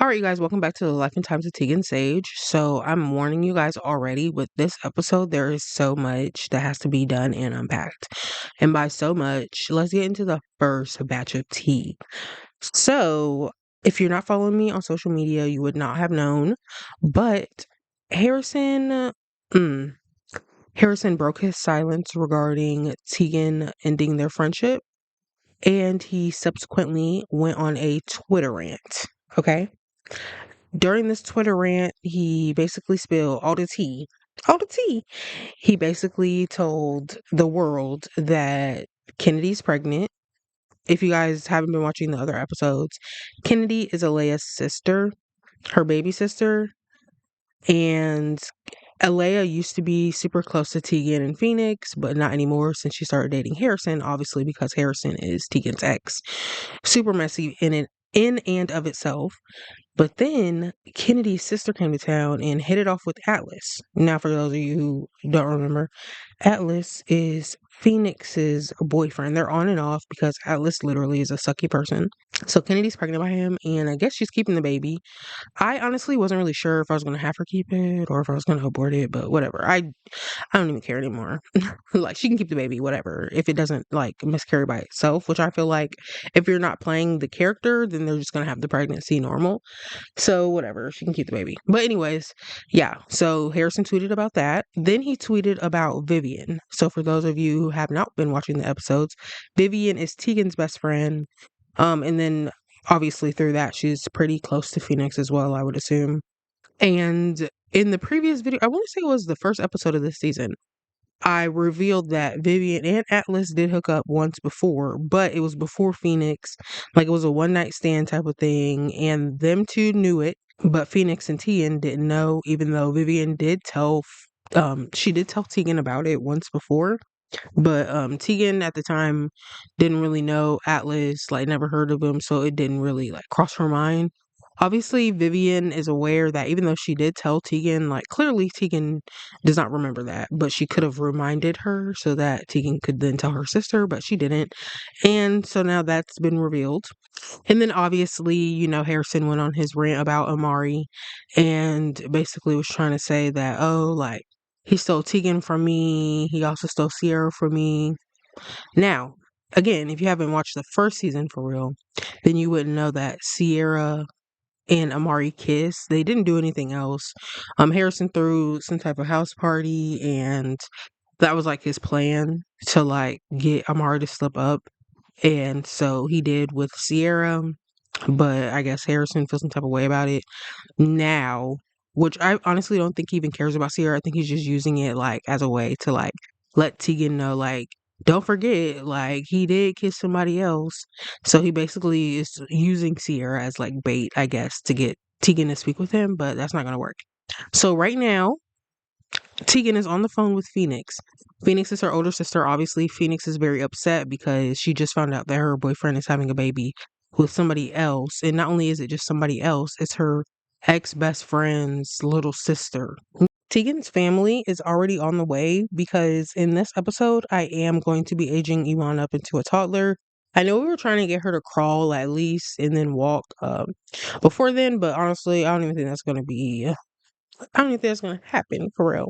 All right, you guys, welcome back to the Life+Times of Teagan Saige. So I'm warning you guys already with this episode, there is so much that has to be done and unpacked. And by so much, let's get into the first batch of tea. So if you're not following me on social media, you would not have known, but Harrison, mm, Harrison broke his silence regarding Teagan ending their friendship, and he subsequently went on a Twitter rant. Okay. During this Twitter rant, he basically spilled all the tea. All the tea. He basically told the world that Kennedy's pregnant. If you guys haven't been watching the other episodes, Kennedy is Alea's sister, her baby sister. And Alea used to be super close to Teagan and Phoenix, but not anymore since she started dating Harrison, obviously because Harrison is Teagan's ex. Super messy in and of itself. But then Kennedy's sister came to town and hit it off with Atlas. Now, for those of you who don't remember, Atlas is Phoenix's boyfriend. They're on and off because Atlas literally is a sucky person. So Kennedy's pregnant by him, and I guess she's keeping the baby. I honestly wasn't really sure if I was going to have her keep it or if I was going to abort it, but whatever. I don't even care anymore. Like, she can keep the baby, whatever. If it doesn't like miscarry by itself, which I feel like if you're not playing the character, then they're just going to have the pregnancy normal. So whatever, she can keep the baby. But anyways, yeah. So Harrison tweeted about that. Then he tweeted about Vivian. So for those of you who have not been watching the episodes, Vivian is Teagan's best friend. And then obviously through that, she's pretty close to Phoenix as well, I would assume. And in the previous video, I want to say it was the first episode of this season, I revealed that Vivian and Atlas did hook up once before, but it was before Phoenix. Like, it was a one night stand type of thing, and them two knew it, but Phoenix and Teagan didn't know, even though Vivian did tell, she did tell Teagan about it once before. But Teagan at the time didn't really know Atlas, like never heard of him, so it didn't really like cross her mind. Obviously, Vivian is aware that even though she did tell Teagan, like clearly Teagan does not remember that, but she could have reminded her so that Teagan could then tell her sister, but she didn't. And so now that's been revealed. And then obviously, Harrison went on his rant about Amari and basically was trying to say that, oh, like, he stole Teagan from me. He also stole Sierra from me. Now, again, if you haven't watched the first season for real, then you wouldn't know that Sierra and Amari kissed. They didn't do anything else. Harrison threw some type of house party, and that was like his plan to like get Amari to slip up. And so he did with Sierra, but I guess Harrison feels some type of way about it now, which I honestly don't think he even cares about Sierra. I think he's just using it like as a way to like let Teagan know, like, don't forget, like, he did kiss somebody else. So he basically is using Sierra as like bait, I guess, to get Teagan to speak with him, but that's not gonna work. So right now, Teagan is on the phone with Phoenix. Phoenix is her older sister. Obviously, Phoenix is very upset because she just found out that her boyfriend is having a baby with somebody else. And not only is it just somebody else, it's her ex-best friend's little sister. Teagan's family is already on the way because in this episode, I am going to be aging Iman up into a toddler. I know we were trying to get her to crawl at least and then walk before then, but honestly, I don't even think that's going to happen for real.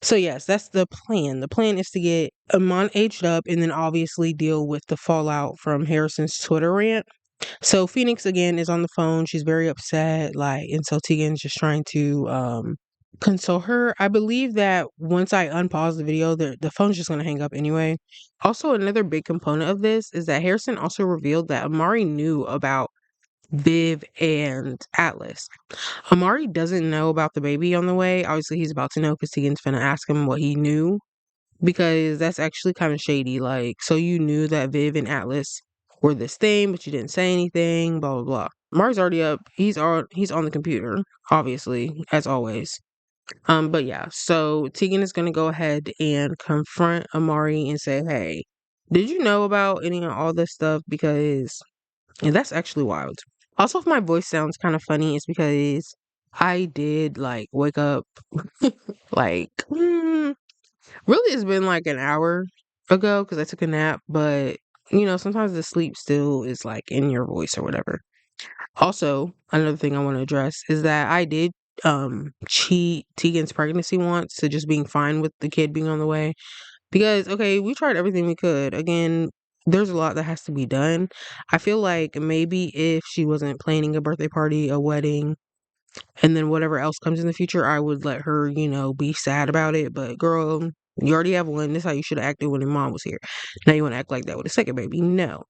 So yes, that's the plan. The plan is to get Amon aged up and then obviously deal with the fallout from Harrison's Twitter rant. So Phoenix again is on the phone. She's very upset, like, and so Teagan's just trying to console her. I believe that once I unpause the video, the phone's just gonna hang up anyway. Also, another big component of this is that Harrison also revealed that Amari knew about Viv and Atlas. Amari doesn't know about the baby on the way. Obviously, he's about to know because Tegan's finna ask him what he knew, because that's actually kind of shady. Like, so you knew that Viv and Atlas were this thing, but you didn't say anything, blah, blah, blah. Amari's already up. He's on the computer, obviously, as always. But yeah, so Teagan is gonna go ahead and confront Amari and say, hey, did you know about any of all this stuff? Because that's actually wild. Also, if my voice sounds kind of funny, it's because I did like wake up like really it's been like an hour ago because I took a nap, but sometimes the sleep still is like in your voice or whatever. Also, another thing I want to address is that I did cheat Tegan's pregnancy once to just being fine with the kid being on the way. Because, okay, we tried everything we could. Again, there's a lot that has to be done. I feel like maybe if she wasn't planning a birthday party, a wedding, and then whatever else comes in the future, I would let her, be sad about it. But girl, you already have one. This is how you should have acted when your mom was here. Now you want to act like that with a second baby. No.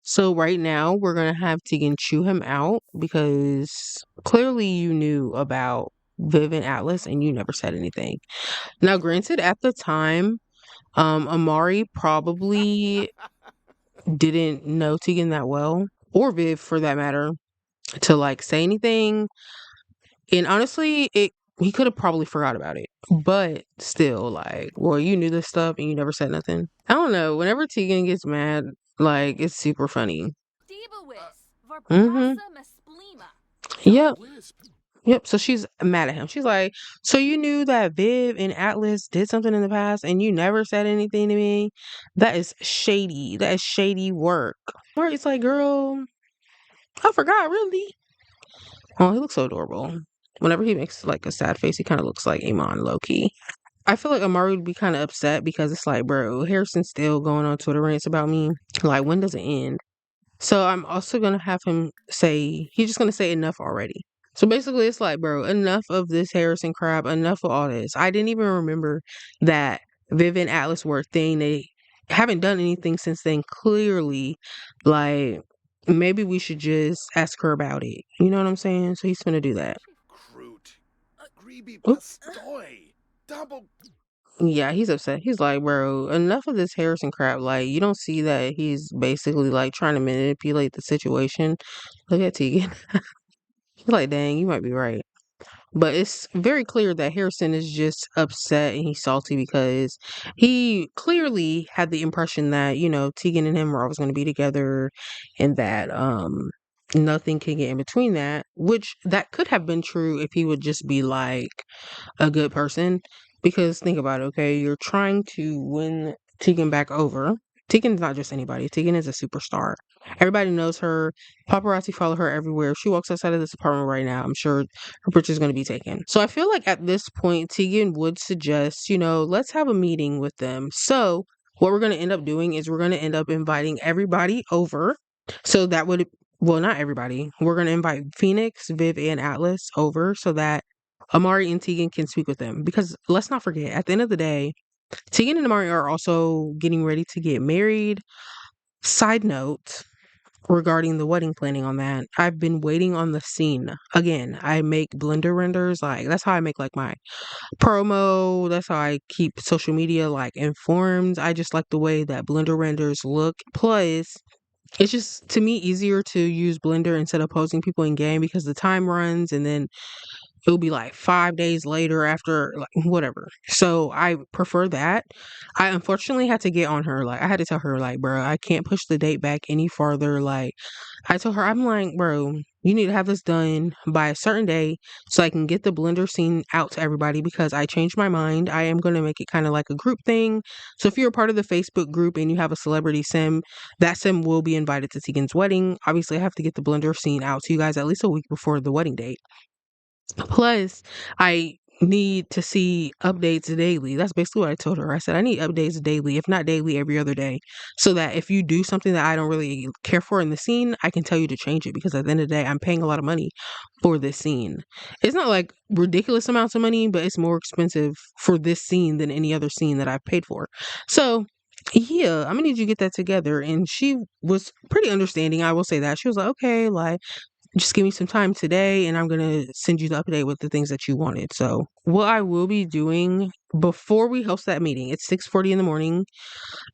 So right now we're gonna have Tegan chew him out because clearly you knew about Viv and Atlas and you never said anything. Now, granted, at the time, Amari probably didn't know Tegan that well, or Viv for that matter, to like say anything. And honestly, he could have probably forgot about it. But still, like, well, you knew this stuff and you never said nothing. I don't know. Whenever Tegan gets mad, like, it's super funny. Mm-hmm. Yep. Yep. So she's mad at him. She's like, so you knew that Viv and Atlas did something in the past and you never said anything to me? That is shady. That is shady work. Or it's like, girl, I forgot, really. Oh, he looks so adorable. Whenever he makes like a sad face, he kind of looks like Iman low key. I feel like Amari would be kind of upset because it's like, bro, Harrison's still going on Twitter rants about me. Like, when does it end? So I'm also gonna have him say he's just gonna say enough already. So basically, it's like, bro, enough of this Harrison crap. Enough of all this. I didn't even remember that Viv and Atlas were a thing. They haven't done anything since then. Clearly, like maybe we should just ask her about it. You know what I'm saying? So he's gonna do that. Oop. Yeah, he's upset. He's like, bro, enough of this Harrison crap. Like, you don't see that he's basically like trying to manipulate the situation. Look at Tegan. He's like, dang, you might be right. But it's very clear that Harrison is just upset and he's salty because he clearly had the impression that, Tegan and him were always going to be together and that nothing can get in between that, which that could have been true if he would just be like a good person. Because think about it, okay? You're trying to win Tegan back over. Tegan's not just anybody. Tegan is a superstar. Everybody knows her. Paparazzi follow her everywhere. If she walks outside of this apartment right now, I'm sure her picture's going to be taken. So I feel like at this point, Tegan would suggest, let's have a meeting with them. So what we're going to end up doing is we're going to end up inviting everybody over. So that would, well, not everybody. We're going to invite Phoenix, Viv, and Atlas over so that Amari and Tegan can speak with them. Because let's not forget, at the end of the day, Tegan and Amari are also getting ready to get married. Side note regarding the wedding planning on that, I've been waiting on the scene. Again, I make blender renders. Like, that's how I make like my promo. That's how I keep social media like informed. I just like the way that blender renders look. Plus, it's just to me easier to use Blender instead of posting people in game because the time runs and then it'll be like 5 days later after like whatever. So I prefer that. I unfortunately had to get on her. Like I had to tell her like, bro, I can't push the date back any farther. Like I told her, I'm like, bro, you need to have this done by a certain day so I can get the blender scene out to everybody because I changed my mind. I am going to make it kind of like a group thing. So if you're a part of the Facebook group and you have a celebrity sim, that sim will be invited to Tegan's wedding. Obviously, I have to get the blender scene out to you guys at least a week before the wedding date. Plus, I need to see updates daily. That's basically what I told her. I said, I need updates daily, if not daily, every other day. So that if you do something that I don't really care for in the scene, I can tell you to change it. Because at the end of the day, I'm paying a lot of money for this scene. It's not like ridiculous amounts of money, but it's more expensive for this scene than any other scene that I've paid for. So yeah, I'm gonna need you to get that together. And she was pretty understanding. I will say that. She was like, okay, like just give me some time today and I'm going to send you the update with the things that you wanted. So what I will be doing before we host that meeting, it's 6:40 in the morning.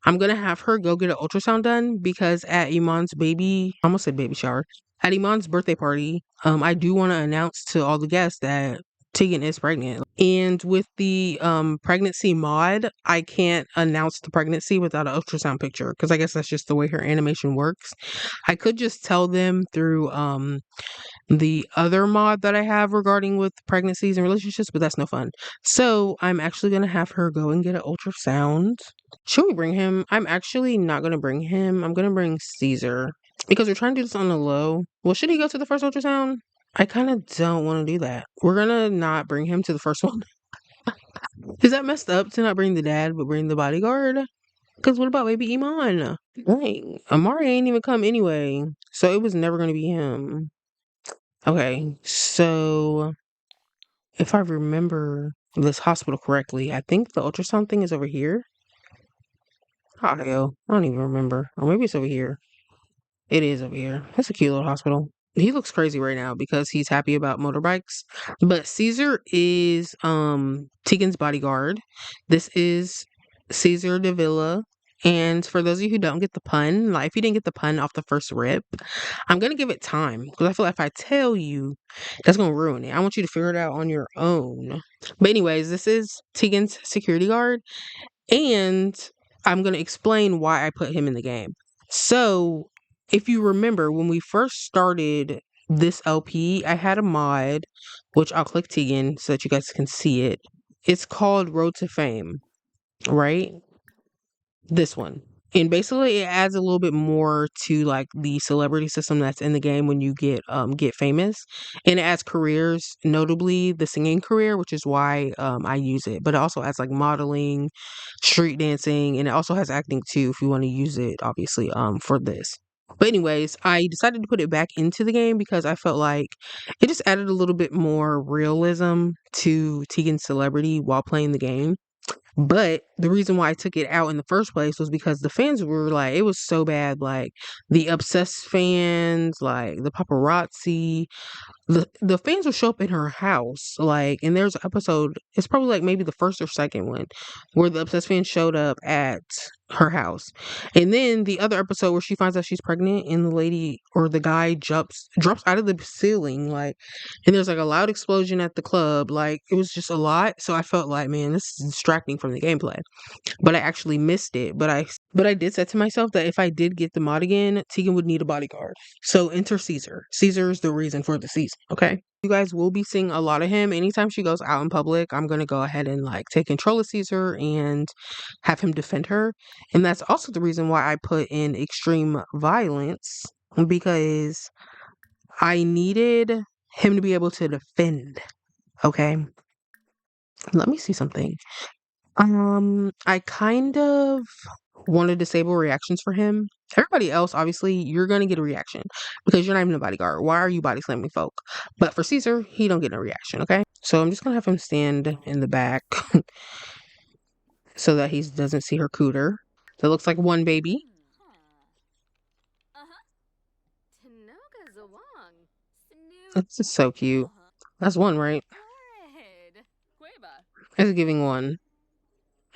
I'm going to have her go get an ultrasound done because at Iman's I almost said baby shower, at Iman's birthday party, I do want to announce to all the guests that Tegan is pregnant. And with the pregnancy mod, I can't announce the pregnancy without an ultrasound picture because I guess that's just the way her animation works. I could just tell them through the other mod that I have regarding with pregnancies and relationships, but that's no fun. So I'm actually gonna have her go and get an ultrasound. Should we bring him? I'm actually not gonna bring him. I'm gonna bring Caesar. because we're trying to do this on the low. Well, should he go to the first ultrasound? I kind of don't want to do that. We're gonna not bring him to the first one. Is that messed up to not bring the dad but bring the bodyguard? Because what about baby Iman? Dang, Amari ain't even come anyway, so it was never gonna be him. Okay, so if I remember this hospital correctly, I think the ultrasound thing is over here. Oh hell, I don't even remember. Or maybe it's over here. It is over here. That's a cute little hospital. He looks crazy right now because he's happy about motorbikes. But Caesar is Tegan's bodyguard. This is Caesar Davila. And for those of you who don't get the pun, like if you didn't get the pun off the first rip, I'm gonna give it time because I feel like if I tell you, that's gonna ruin it. I want you to figure it out on your own. But anyways, this is Tegan's security guard, and I'm going to explain why I put him in the game. So, if you remember, when we first started this LP, I had a mod, which I'll click Teagan so that you guys can see it. It's called Road to Fame, right? This one. And basically it adds a little bit more to like the celebrity system that's in the game when you get famous. And it adds careers, notably the singing career, which is why I use it. But it also adds like modeling, street dancing, and it also has acting too if you want to use it obviously for this. But anyways, I decided to put it back into the game because I felt like it just added a little bit more realism to Tegan's celebrity while playing the game. But the reason why I took it out in the first place was because the fans were like, it was so bad. Like the obsessed fans, like the paparazzi, the fans will show up in her house. Like, and there's an episode, it's probably like maybe the first or second one, where the obsessed fans showed up at her house. And then the other episode where she finds out she's pregnant and the lady or the guy drops out of the ceiling, like, and there's like a loud explosion at the club. Like, it was just a lot. So I felt like, man, this is distracting from the gameplay. But I actually missed it. But I did say to myself that if I did get the mod again, Tegan would need a bodyguard. So enter Caesar. Caesar is the reason for the season, okay? You guys will be seeing a lot of him. Anytime she goes out in public, I'm gonna go ahead and like take control of Caesar and have him defend her. And that's also the reason why I put in extreme violence, because I needed him to be able to defend. Okay. Let me see something. I kind of want to disable reactions for him. Everybody else, obviously, you're gonna get a reaction because you're not even a bodyguard. Why are you body slamming folk? But for Caesar, he don't get no reaction, okay? So I'm just gonna have him stand in the back so that he doesn't see her cooter. That looks like one baby. This is so cute. That's one, right? It's giving one.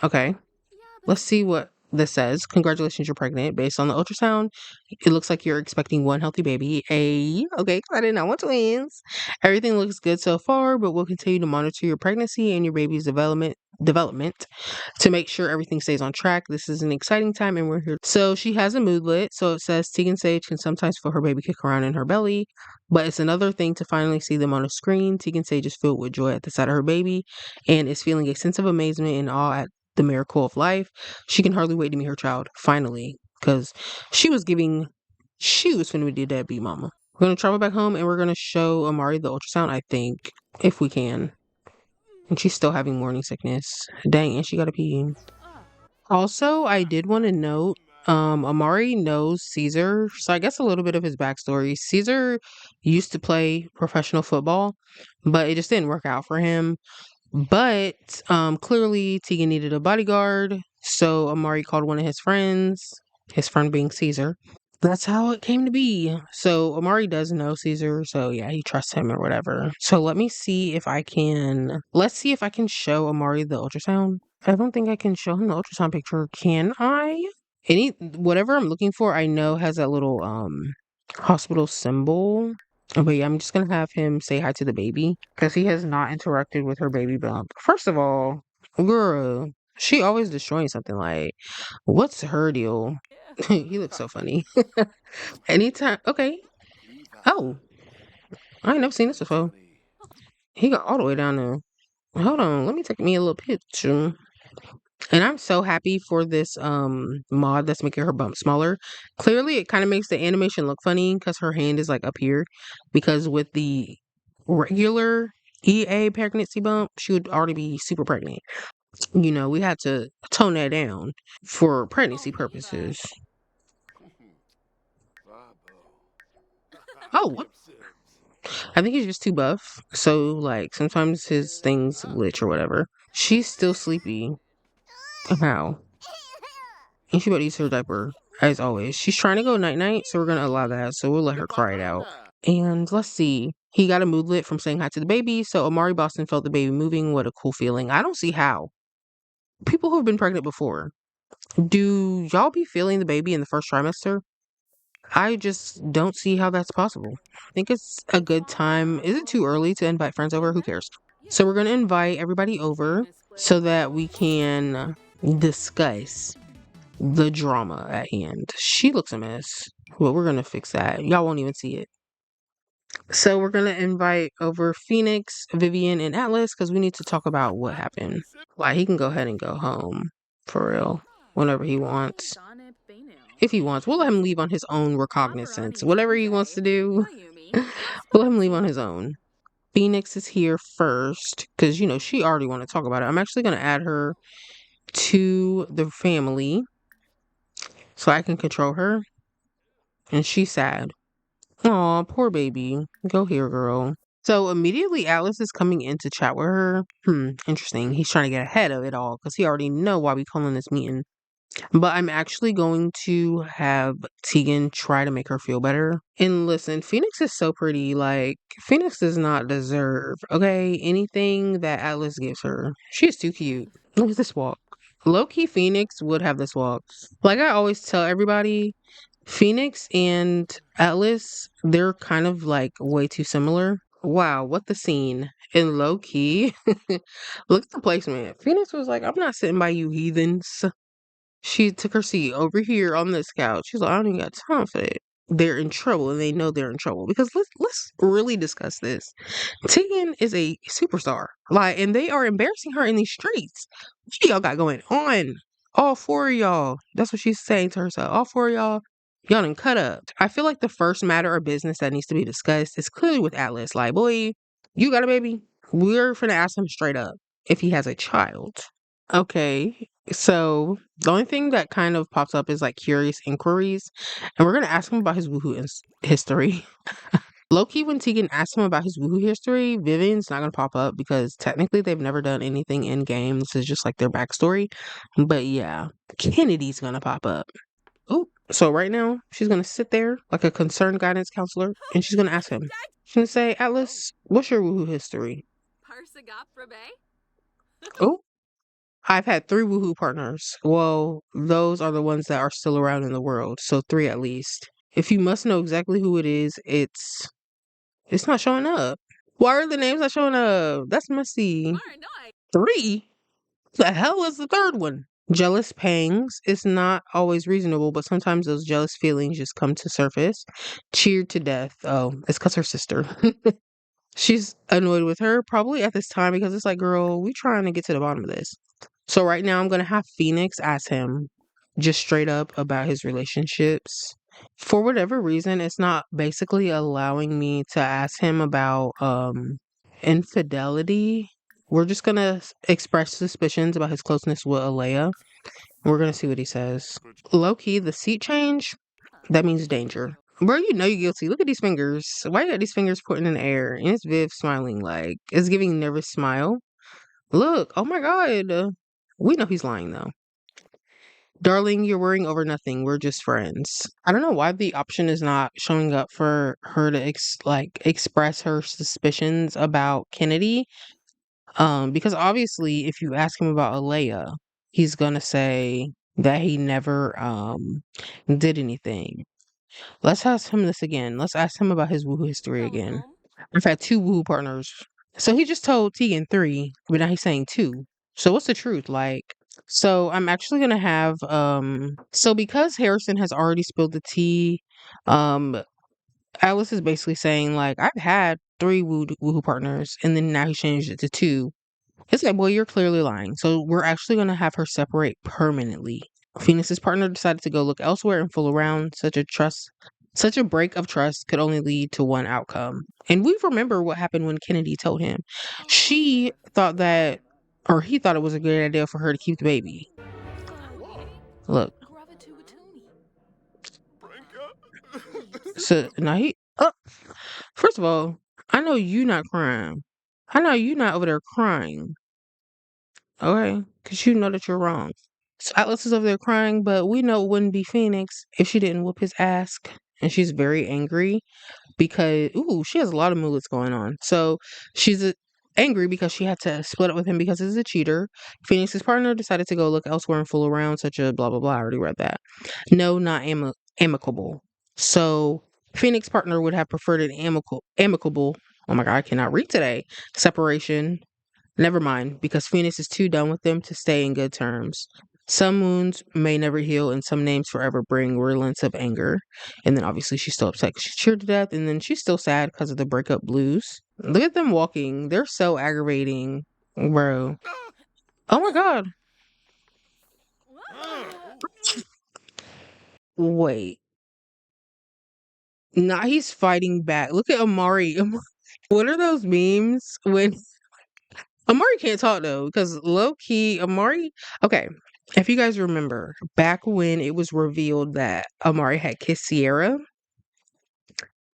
Okay. Let's see what this says. Congratulations, you're pregnant. Based on the ultrasound, it looks like you're expecting one healthy baby. Okay, excited. I want twins. Everything looks good so far, but we'll continue to monitor your pregnancy and your baby's development to make sure everything stays on track. This is an exciting time and we're here. So she has a moodlet. So it says Teagan Saige can sometimes feel her baby kick around in her belly, but it's another thing to finally see them on a screen. Teagan Saige is filled with joy at the sight of her baby and is feeling a sense of amazement and awe at the miracle of life. She can hardly wait to meet her child, finally, because she was finna be a deadbeat mama. We're gonna travel back home and we're gonna show Amari the ultrasound, I think, if we can. And she's still having morning sickness. Dang, and she gotta pee. Also, I did want to note, Amari knows Caesar, so I guess a little bit of his backstory. Caesar used to play professional football, but it just didn't work out for him. But clearly Teagan needed a bodyguard, so Amari called one of his friend being Caesar. That's how it came to be. So Amari does know Caesar, so yeah, he trusts him or whatever. So let's see if I can show Amari the ultrasound. I don't think I can show him the ultrasound picture, can I? Whatever I'm looking for, I know has that little hospital symbol. But yeah, I'm just gonna have him say hi to the baby because he has not interacted with her baby bump. First of all, girl, she always destroying something. Like, what's her deal? He looks so funny. Anytime, okay. Oh, I ain't never seen this before. He got all the way down there. Hold on, let me take me a little picture. And I'm so happy for this mod that's making her bump smaller. Clearly it kind of makes the animation look funny because her hand is like up here. Because with the regular EA pregnancy bump, she would already be super pregnant. We had to tone that down for pregnancy purposes. Oh, I think he's just too buff. So like sometimes his things glitch or whatever. She's still sleepy. How? And she about to use her diaper, as always. She's trying to go night-night, so we're going to allow that. So we'll let her cry it out. And let's see. He got a moodlet from saying hi to the baby. So Amari Boston felt the baby moving. What a cool feeling. I don't see how. People who have been pregnant before, do y'all be feeling the baby in the first trimester? I just don't see how that's possible. I think it's a good time. Is it too early to invite friends over? Who cares? So we're going to invite everybody over so that we can discuss the drama at hand. She looks a mess. Well, we're gonna fix that. Y'all won't even see it. So we're gonna invite over Phoenix, Vivian, and Atlas because we need to talk about what happened. Like he can go ahead and go home for real whenever he wants. If he wants, we'll let him leave on his own recognizance. Whatever he wants to do, we'll let him leave on his own. Phoenix is here first because she already want to talk about it. I'm actually gonna add her to the family so I can control her. And she's sad. Aw, poor baby. Go here, girl. So immediately Alice is coming in to chat with her. Interesting. He's trying to get ahead of it all because he already know why we calling this meeting. But I'm actually going to have Teagan try to make her feel better. And listen, Phoenix is so pretty. Like, Phoenix does not deserve, okay, anything that Atlas gives her. She is too cute. Look at this walk. Low-key Phoenix would have this walk. Like I always tell everybody, Phoenix and Atlas, they're kind of like way too similar. Wow, what the scene. And low key, look at the placement. Phoenix was like, I'm not sitting by you heathens. She took her seat over here on this couch. She's like, I don't even got time for that. They're in trouble and they know they're in trouble because let's really discuss this. Teagan is a superstar. Like, and they are embarrassing her in these streets. What do y'all got going on? All four of y'all. That's what she's saying to herself. All four of y'all done cut up. I feel like the first matter of business that needs to be discussed is clearly with Atlas. Like, boy, you got a baby? We're finna ask him straight up if he has a child. Okay, so the only thing that kind of pops up is like curious inquiries, and we're gonna ask him about his woohoo history. Loki, when Teagan asks him about his woohoo history, Vivian's not gonna pop up because technically they've never done anything in game. This is just like their backstory. But yeah, Kennedy's gonna pop up. Oh, so right now she's gonna sit there like a concerned guidance counselor, and she's gonna ask him. She's gonna say, Atlas, what's your woohoo history? Oh, I've had 3 woohoo partners. Well, those are the ones that are still around in the world, so 3 at least. If you must know exactly who it is, it's not showing up. Why are the names not showing up? That's messy. 3? The hell is the 3rd one? Jealous pangs is not always reasonable, but sometimes those jealous feelings just come to surface. Cheered to death. Oh, it's because her sister. She's annoyed with her probably at this time because it's like, girl, we trying to get to the bottom of this. So right now I'm gonna have Phoenix ask him just straight up about his relationships. For whatever reason, it's not basically allowing me to ask him about infidelity. We're just gonna express suspicions about his closeness with Alea. We're gonna see what he says. Low key, the seat change, that means danger. Bro, you know you're guilty. Look at these fingers. Why you got these fingers pointing in the air? And it's Viv smiling like it's giving nervous smile. Look, oh my god. We know he's lying though. Darling, you're worrying over nothing. We're just friends. I don't know why the option is not showing up for her to express her suspicions about Kennedy. Because obviously if you ask him about Alea, he's gonna say that he never did anything. Let's ask him this again. Let's ask him about his woohoo history again. I've had 2 woohoo partners. So he just told Teagan 3, but now he's saying 2. So what's the truth? Like, so I'm actually gonna have so because Harrison has already spilled the tea, um Alice is basically saying like I've had 3 woohoo partners and then now he changed it to 2. It's like, well, you're clearly lying. So we're actually going to have her separate permanently. Phoenix's partner decided to go look elsewhere and fool around. Such a break of trust could only lead to one outcome. And we remember what happened when Kennedy told him. She thought that, or he thought it was a good idea for her to keep the baby. Look. So now first of all, I know you not crying. I know you not over there crying. Okay? Because you know that you're wrong. So Atlas is over there crying, but we know it wouldn't be Phoenix if she didn't whoop his ass. And she's very angry because, she has a lot of moods going on. So she's angry because she had to split up with him because he's a cheater. Phoenix's partner decided to go look elsewhere and fool around, such a blah, blah, blah. I already read that. No, not amicable. So Phoenix partner would have preferred an amicable, oh my God, I cannot read today, separation. Never mind, because Phoenix is too done with them to stay in good terms. Some wounds may never heal, and some names forever bring relents of anger. And then obviously she's still upset 'cause she's cheered to death, and then she's still sad because of the breakup blues. Look at them walking. They're so aggravating, bro. Oh my God. Wait. Now he's fighting back. Look at Amari. What are those memes when Amari can't talk though? Because low key, Amari. Okay, if you guys remember back when it was revealed that Amari had kissed Sierra,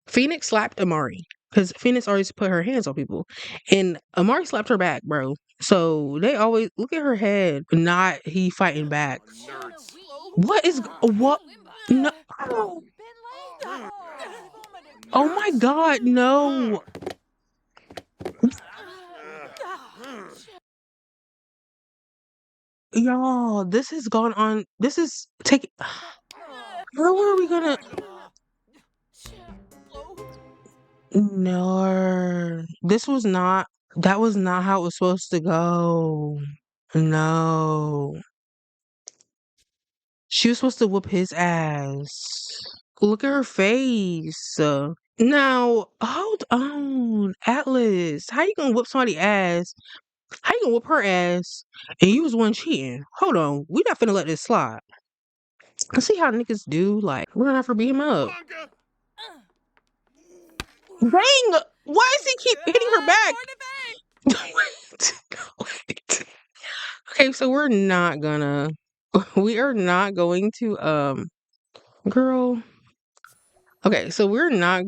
Phoenix slapped Amari because Phoenix always put her hands on people, and Amari slapped her back, bro. So they always look at her head, not he fighting back. What is what? No. Oh my God, no. Y'all, this has gone on. This is taking. Where were we gonna? No, this was not. That was not how it was supposed to go. No, she was supposed to whoop his ass. Look at her face. Now, hold on, Atlas. How you gonna whoop somebody's ass? How you gonna whoop her ass? And you was one cheating. Hold on, we not finna let this slide. Let's see how niggas do. Like, we're gonna have to beat him up. Dang! Why does he keep hitting her back? Wait, wait. Okay, so we are not going to, girl. Okay, so we're not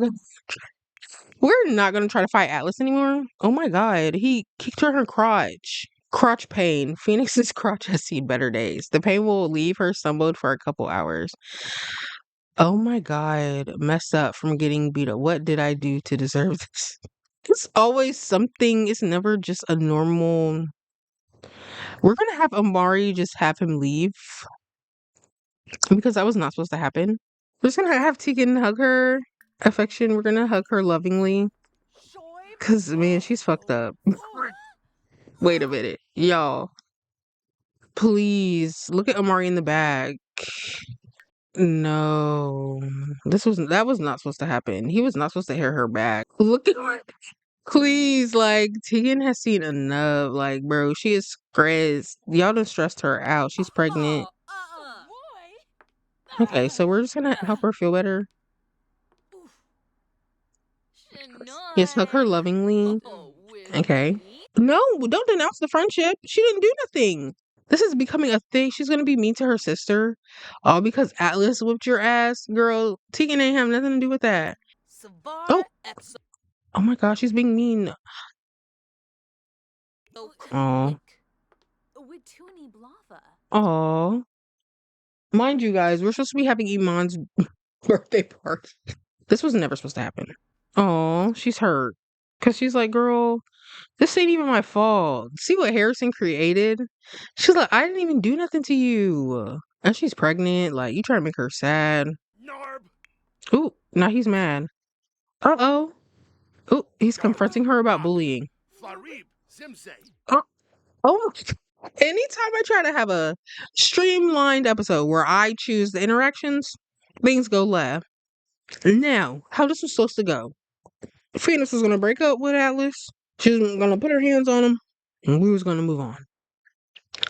gonna try to fight Atlas anymore. Oh my God, he kicked her in her crotch. Crotch pain. Phoenix's crotch has seen better days. The pain will leave her stumbled for a couple hours. Oh my God, messed up from getting beat up. What did I do to deserve this? It's always something. It's never just a normal. We're gonna have Amari just have him leave because that was not supposed to happen. We're just gonna have Teagan hug her affection. We're gonna hug her lovingly because man, she's fucked up. Wait a minute, y'all. Please look at Amari in the bag. No, that was not supposed to happen. He was not supposed to hear her back. Look at her. Please, like Tegan has seen enough. Like, bro, she is stressed. Y'all done stressed her out. She's pregnant. Okay, so we're just gonna help her feel better. Yes, hug her lovingly. Okay. No, don't denounce the friendship. She didn't do nothing. This is becoming a thing. She's gonna be mean to her sister, all because Atlas whooped your ass, girl. Tegan ain't have nothing to do with that. Oh, oh my gosh, she's being mean. Oh, oh. Mind you, guys, we're supposed to be having Iman's birthday party. This was never supposed to happen. Oh, she's hurt because she's like, girl, this ain't even my fault. See what Harrison created? She's like, I didn't even do nothing to you. And she's pregnant. Like, you trying to make her sad. Ooh, now he's mad. Uh-oh. Ooh, he's confronting her about bullying. Oh, oh. Anytime I try to have a streamlined episode where I choose the interactions, things go left. Now, how this was supposed to go. Phoenix was going to break up with Atlas. She was going to put her hands on him. and we was gonna move on.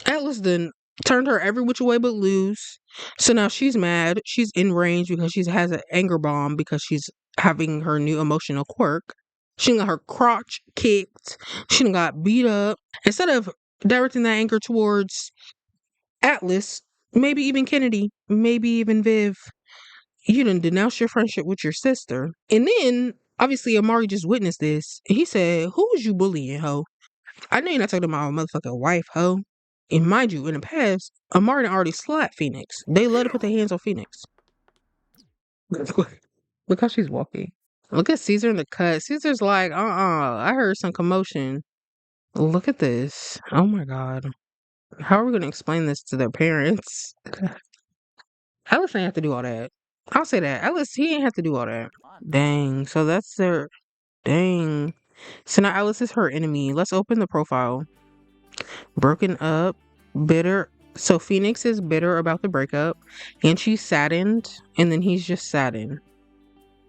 Atlas then turned her every which way but loose. So now she's mad. She's in range because she has an anger bomb because she's having her new emotional quirk. She done got her crotch kicked. She done got beat up. Instead of directing that anger towards Atlas, maybe even Kennedy, maybe even Viv, you done denounced your friendship with your sister. And then, obviously, Amari just witnessed this. He said, "Who was you bullying, ho? I know you're not talking about my motherfucking wife, ho." And mind you, in the past, Amari done already slapped Phoenix. They love to put their hands on Phoenix. Look how she's walking. Look at Caesar in the cut. Caesar's like, I heard some commotion. Look at this. Oh my God. How are we going to explain this to their parents? Alice ain't have to do all that. I'll say that. Alice, he ain't have to do all that. Dang. So that's their. Dang. So now Alice is her enemy. Let's open the profile. Broken up, bitter. So Phoenix is bitter about the breakup, and she's saddened, and then he's just saddened.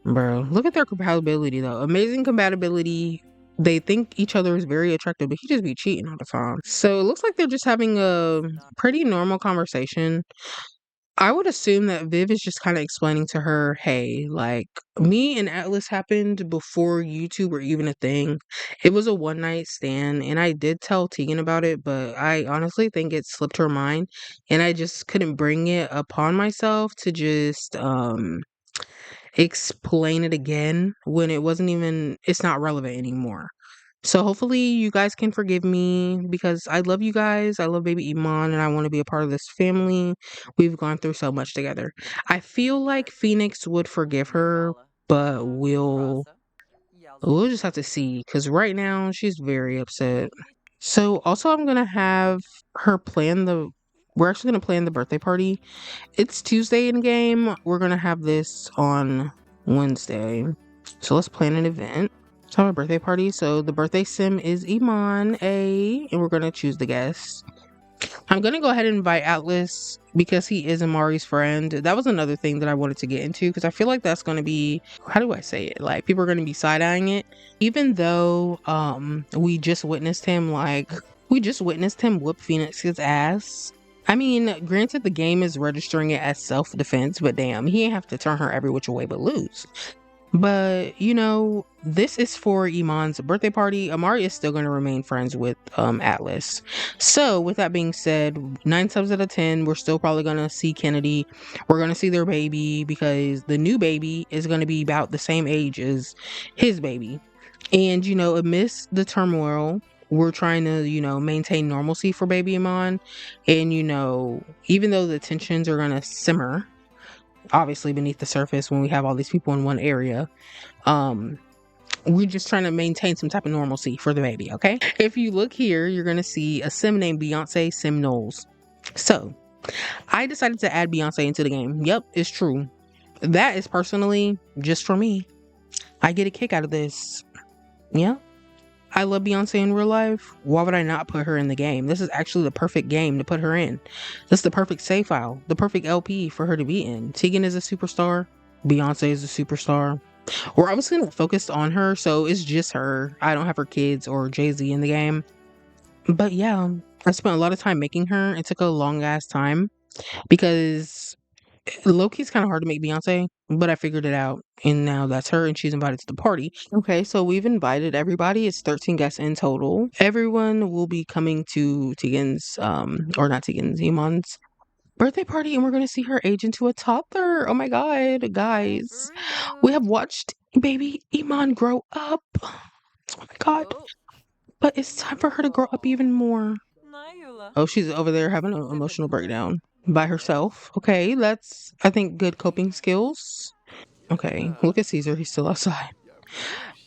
Bro, look at their compatibility though. Amazing compatibility. They think each other is very attractive, but he just be cheating all the time. So it looks like they're just having a pretty normal conversation. I would assume that Viv is just kind of explaining to her, hey, like, me and Atlas happened before you two were even a thing. It was a one night stand, and I did tell Teagan about it, but I honestly think it slipped her mind, and I just couldn't bring it upon myself to just explain it again when it's not relevant anymore. So hopefully you guys can forgive me because I love you guys. I love baby Iman and I want to be a part of this family. We've gone through so much together. I feel like Phoenix would forgive her, but we'll just have to see because right now she's very upset. So also I'm gonna have her plan the we're actually gonna plan the birthday party. It's Tuesday in game. We're gonna have this on Wednesday. So let's plan an event. Let's have a birthday party. So the birthday sim is Iman A, and we're gonna choose the guests. I'm gonna go ahead and invite Atlas because he is Amari's friend. That was another thing that I wanted to get into because I feel like that's gonna be, how do I say it? Like people are gonna be side-eyeing it. Even though we just witnessed him whoop Phoenix's ass. I mean, granted the game is registering it as self-defense, but damn, he ain't have to turn her every which way but lose. But, you know, this is for Iman's birthday party. Amari is still going to remain friends with Atlas. So, with that being said, 9 times out of 10, we're still probably going to see Kennedy. We're going to see their baby because the new baby is going to be about the same age as his baby. And, you know, amidst the turmoil, we're trying to, you know, maintain normalcy for baby Iman. And, you know, even though the tensions are going to simmer, obviously beneath the surface when we have all these people in one area, we're just trying to maintain some type of normalcy for the baby. Okay, if you look here, you're gonna see a sim named Beyonce Sim Knowles. So I decided to add Beyonce into the game. Yep, it's true. That is personally just for me. I get a kick out of this. Yeah, I love Beyonce in real life. Why would I not put her in the game? This is actually the perfect game to put her in. This is the perfect save file, the perfect LP for her to be in. Teagan is a superstar. Beyonce is a superstar. We're obviously not focused on her, so it's just her. I don't have her kids or Jay-Z in the game. But yeah, I spent a lot of time making her. It took a long ass time because low-key's kind of hard to make Beyonce, but I figured it out. And now that's her and she's invited to the party. Okay, so we've invited everybody. It's 13 guests in total. Everyone will be coming to Teagan's, or not Teagan's, Iman's birthday party, and we're gonna see her age into a toddler. Oh my God, guys. We have watched baby Iman grow up. Oh my God. But it's time for her to grow up even more. Oh, she's over there having an emotional breakdown by herself. Okay, that's, I think, good coping skills. Okay, look at Caesar. He's still outside.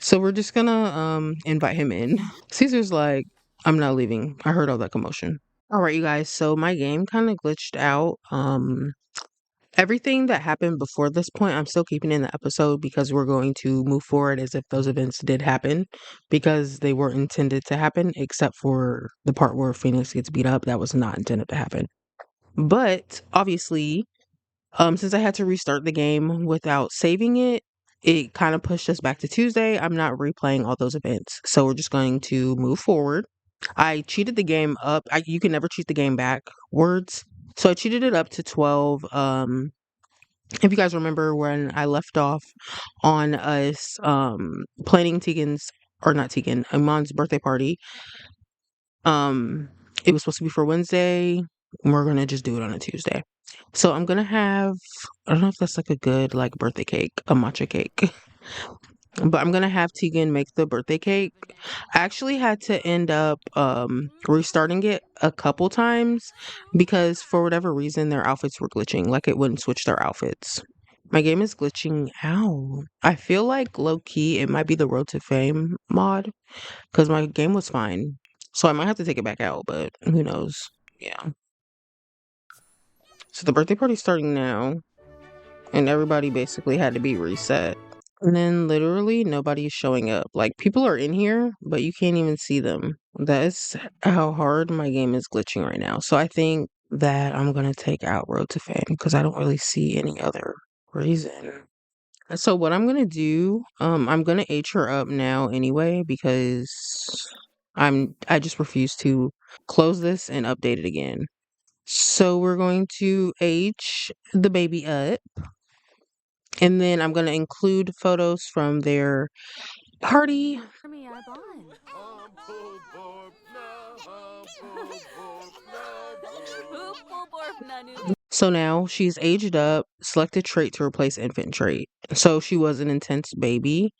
So we're just gonna invite him in. Caesar's like, I'm not leaving. I heard all that commotion. All right, you guys. So my game kind of glitched out. Everything that happened before this point, I'm still keeping in the episode because we're going to move forward as if those events did happen because they were intended to happen, except for the part where Phoenix gets beat up. That was not intended to happen. But obviously, since I had to restart the game without saving it, it kind of pushed us back to Tuesday. I'm not replaying all those events. So we're just going to move forward. I cheated the game up. You can never cheat the game backwards. So I cheated it up to 12. If you guys remember when I left off on us planning Tegan's, or not Tegan, Iman's birthday party. It was supposed to be for Wednesday. We're gonna just do it on a Tuesday. So I'm gonna have, I don't know if that's like a good like birthday cake, a matcha cake. But I'm gonna have Tegan make the birthday cake. I actually had to end up restarting it a couple times because for whatever reason their outfits were glitching, like it wouldn't switch their outfits. My game is glitching out. I feel like low key it might be the Road to Fame mod because my game was fine. So I might have to take it back out, but who knows? Yeah. So the birthday party's starting now, and everybody basically had to be reset. And then literally nobody is showing up. Like people are in here, but you can't even see them. That's how hard my game is glitching right now. So I think that I'm gonna take out Road to Fame because I don't really see any other reason. So what I'm gonna do, I'm gonna H her up now anyway because I just refuse to close this and update it again. So we're going to H the baby up, and then I'm gonna include photos from their party. So now she's aged up, selected trait to replace infant trait. So she was an intense baby.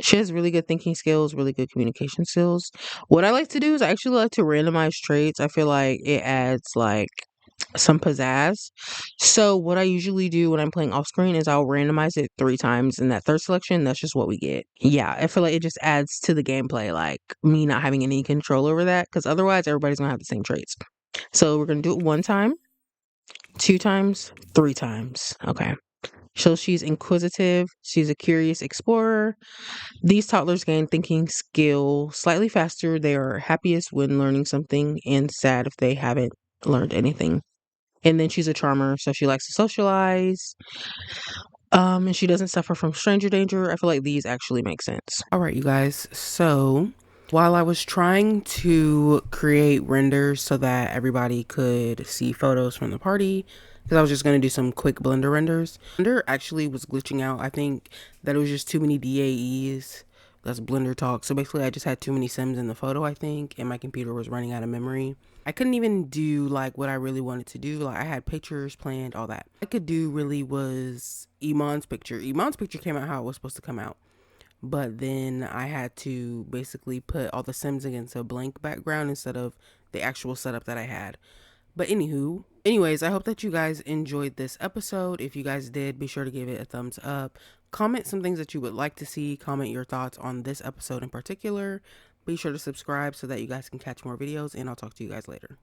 She has really good thinking skills, really good communication skills. What I like to do is I actually like to randomize traits. I feel like it adds like some pizzazz. So what I usually do when I'm playing off screen is I'll randomize it 3 times, and that third selection, that's just what we get. Yeah, I feel like it just adds to the gameplay, like me not having any control over that, because otherwise everybody's gonna have the same traits. So we're gonna do it 1 time, 2 times, 3 times. Okay. So she's inquisitive, she's a curious explorer. These toddlers gain thinking skill slightly faster. They are happiest when learning something and sad if they haven't learned anything. And then she's a charmer, so she likes to socialize. And she doesn't suffer from stranger danger. I feel like these actually make sense. All right, you guys. So while I was trying to create renders so that everybody could see photos from the party, because I was just going to do some quick Blender renders, Blender actually was glitching out. I think that it was just too many DAEs. That's Blender talk. So basically, I just had too many sims in the photo, I think, and my computer was running out of memory. I couldn't even do like what I really wanted to do. Like I had pictures planned, all that. I could do really was Iman's picture. Iman's picture came out how it was supposed to come out. But then I had to basically put all the sims against a blank background instead of the actual setup that I had. But anyways, I hope that you guys enjoyed this episode. If you guys did, be sure to give it a thumbs up. Comment some things that you would like to see. Comment your thoughts on this episode in particular. Be sure to subscribe so that you guys can catch more videos, and I'll talk to you guys later.